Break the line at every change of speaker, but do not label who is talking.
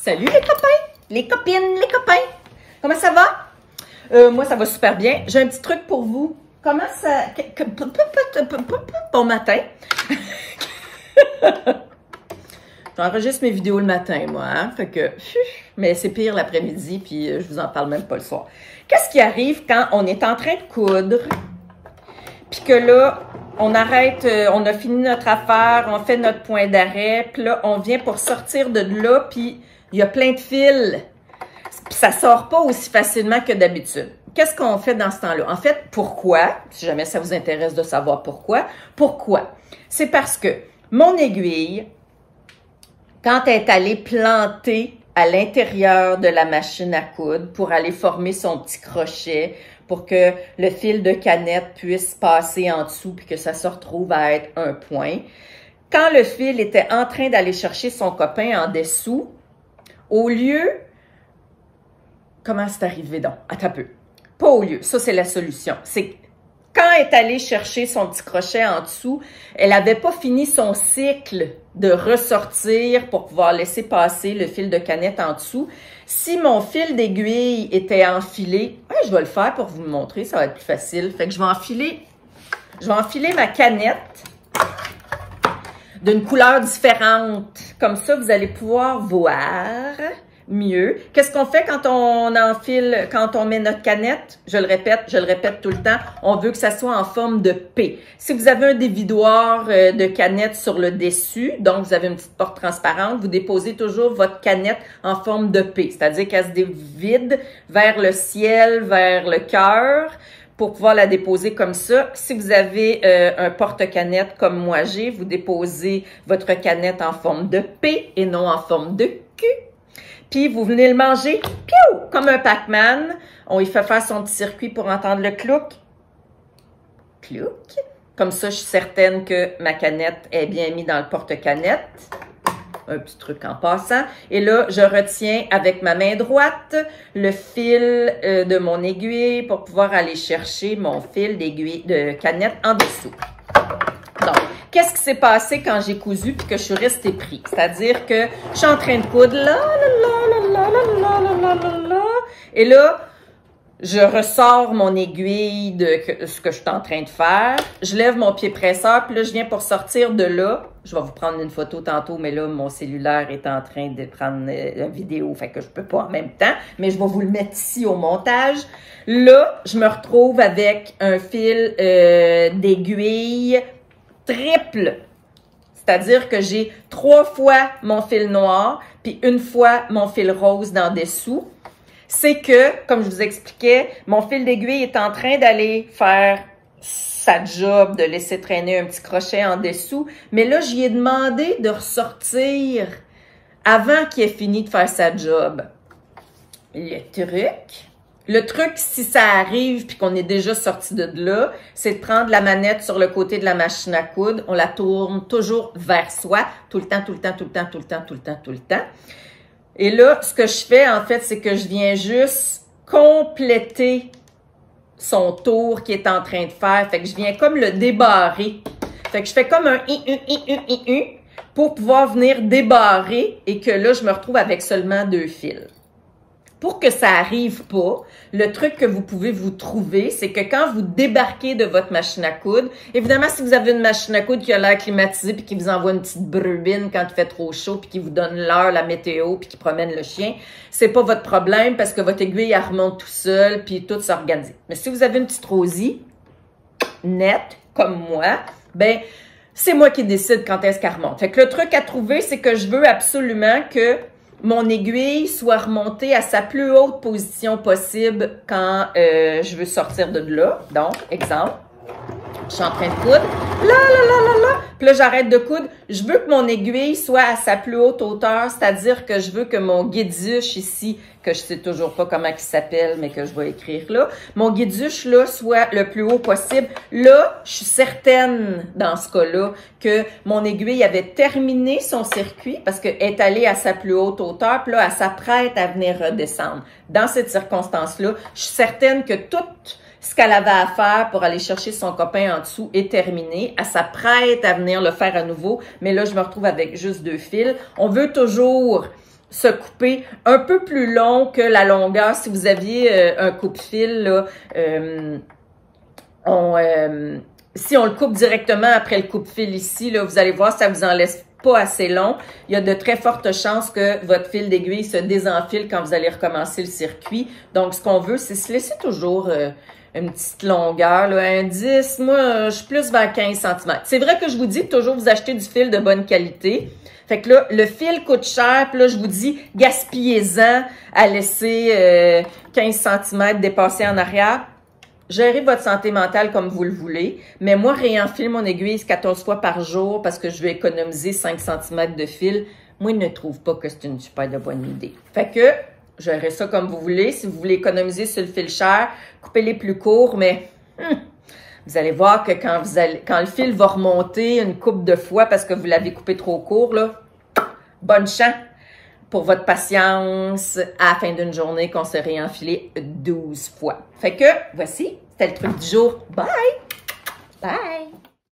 Salut les copains, les copines, les copains. Comment ça va? Moi, ça va super bien. J'ai un petit truc pour vous. Comment ça... Bon matin. J'enregistre mes vidéos le matin, moi. Hein? Fait que... Mais c'est pire l'après-midi, puis je vous en parle même pas le soir. Qu'est-ce qui arrive quand on est en train de coudre, puis que là, on arrête, on a fini notre affaire, on fait notre point d'arrêt, puis là, on vient pour sortir de là, puis il y a plein de fils. Puis ça sort pas aussi facilement que d'habitude. Qu'est-ce qu'on fait dans ce temps-là? En fait, pourquoi? Si jamais ça vous intéresse de savoir pourquoi. Pourquoi? C'est parce que mon aiguille, quand elle est allée planter à l'intérieur de la machine à coudre pour aller former son petit crochet, pour que le fil de canette puisse passer en dessous puis que ça se retrouve à être un point. Quand le fil était en train d'aller chercher son copain en dessous, au lieu... Comment c'est arrivé donc? Attends un peu. Pas au lieu. Ça, c'est la solution. C'est quand elle est allée chercher son petit crochet en dessous, elle n'avait pas fini son cycle de ressortir pour pouvoir laisser passer le fil de canette en dessous. Si mon fil d'aiguille était enfilé, je vais le faire pour vous le montrer, ça va être plus facile. Fait que je vais enfiler ma canette d'une couleur différente. Comme ça, vous allez pouvoir voir mieux. Qu'est-ce qu'on fait quand on enfile, quand on met notre canette? Je le répète tout le temps, on veut que ça soit en forme de P. Si vous avez un dévidoir de canette sur le dessus, donc vous avez une petite porte transparente, vous déposez toujours votre canette en forme de P, c'est-à-dire qu'elle se dévide vers le ciel, vers le cœur, pour pouvoir la déposer comme ça. Si vous avez un porte-canette comme moi j'ai, vous déposez votre canette en forme de P et non en forme de Q. Puis vous venez le manger, piou, comme un Pac-Man. On y fait faire son petit circuit pour entendre le clouc. Clouc. Comme ça, je suis certaine que ma canette est bien mise dans le porte-canette. Un petit truc en passant. Et là, je retiens avec ma main droite le fil de mon aiguille pour pouvoir aller chercher mon fil d'aiguille de canette en dessous. Donc, qu'est-ce qui s'est passé quand j'ai cousu puis que je suis restée pris? C'est-à-dire que je suis en train de coudre là, et là, je ressors mon aiguille de ce que je suis en train de faire. Je lève mon pied presseur, puis là, je viens pour sortir de là. Je vais vous prendre une photo tantôt, mais là, mon cellulaire est en train de prendre une vidéo, fait que je peux pas en même temps, mais je vais vous le mettre ici au montage. Là, je me retrouve avec un fil d'aiguille triple. C'est-à-dire que j'ai 3 fois mon fil noir, puis 1 fois mon fil rose dans dessous. C'est que, comme je vous expliquais, mon fil d'aiguille est en train d'aller faire sa job, de laisser traîner un petit crochet en dessous. Mais là, j'y ai demandé de ressortir avant qu'il ait fini de faire sa job. Le truc, si ça arrive puis qu'on est déjà sorti de là, c'est de prendre la manette sur le côté de la machine à coudre. On la tourne toujours vers soi, tout le temps, tout le temps, tout le temps, tout le temps, tout le temps, tout le temps. Et là, ce que je fais, en fait, c'est que je viens juste compléter son tour qu'il est en train de faire. Fait que je viens comme le débarrer. Fait que je fais comme un pour pouvoir venir débarrer et que là, je me retrouve avec seulement 2 fils. Pour que ça arrive pas, le truc que vous pouvez vous trouver, c'est que quand vous débarquez de votre machine à coudre, évidemment, si vous avez une machine à coudre qui a l'air climatisée puis qui vous envoie une petite brubine quand il fait trop chaud puis qui vous donne l'heure, la météo puis qui promène le chien, c'est pas votre problème parce que votre aiguille, elle remonte tout seul puis tout s'organise. Mais si vous avez une petite rosie nette, comme moi, ben, c'est moi qui décide quand est-ce qu'elle remonte. Fait que le truc à trouver, c'est que je veux absolument que mon aiguille soit remontée à sa plus haute position possible quand je veux sortir de là. Donc, exemple, je suis en train de coudre. Puis là, j'arrête de coudre. Je veux que mon aiguille soit à sa plus haute hauteur, c'est-à-dire que je veux que mon guiduche ici, que je sais toujours pas comment il s'appelle, mais que je vais écrire là, mon guiduche là soit le plus haut possible. Là, je suis certaine, dans ce cas-là, que mon aiguille avait terminé son circuit parce qu'elle est allée à sa plus haute hauteur, puis là, elle s'apprête à venir redescendre. Dans cette circonstance-là, je suis certaine que toute ce qu'elle avait à faire pour aller chercher son copain en dessous est terminé. Elle s'apprête à venir le faire à nouveau, mais là, je me retrouve avec juste 2 fils. On veut toujours se couper un peu plus long que la longueur. Si vous aviez un coupe-fil, là, si on le coupe directement après le coupe-fil ici, là, vous allez voir, ça vous en laisse pas assez long. Il y a de très fortes chances que votre fil d'aiguille se désenfile quand vous allez recommencer le circuit. Donc, ce qu'on veut, c'est se laisser toujours une petite longueur, là, un 10. Moi, je suis plus vers 15 cm. C'est vrai que je vous dis de toujours vous acheter du fil de bonne qualité. Fait que là, le fil coûte cher, puis là, je vous dis, gaspillez-en à laisser 15 cm dépasser en arrière. Gérez votre santé mentale comme vous le voulez, mais moi, réenfile mon aiguille 14 fois par jour parce que je veux économiser 5 cm de fil. Moi, je ne trouve pas que c'est une super de bonne idée. Fait que, gérez ça comme vous voulez. Si vous voulez économiser sur le fil cher, coupez-les plus courts, mais vous allez voir que quand le fil va remonter une couple de fois parce que vous l'avez coupé trop court, là, bonne chance pour votre patience à la fin d'une journée qu'on se réenfilé 12 fois. Fait que, voici, c'était le truc du jour. Bye! Bye!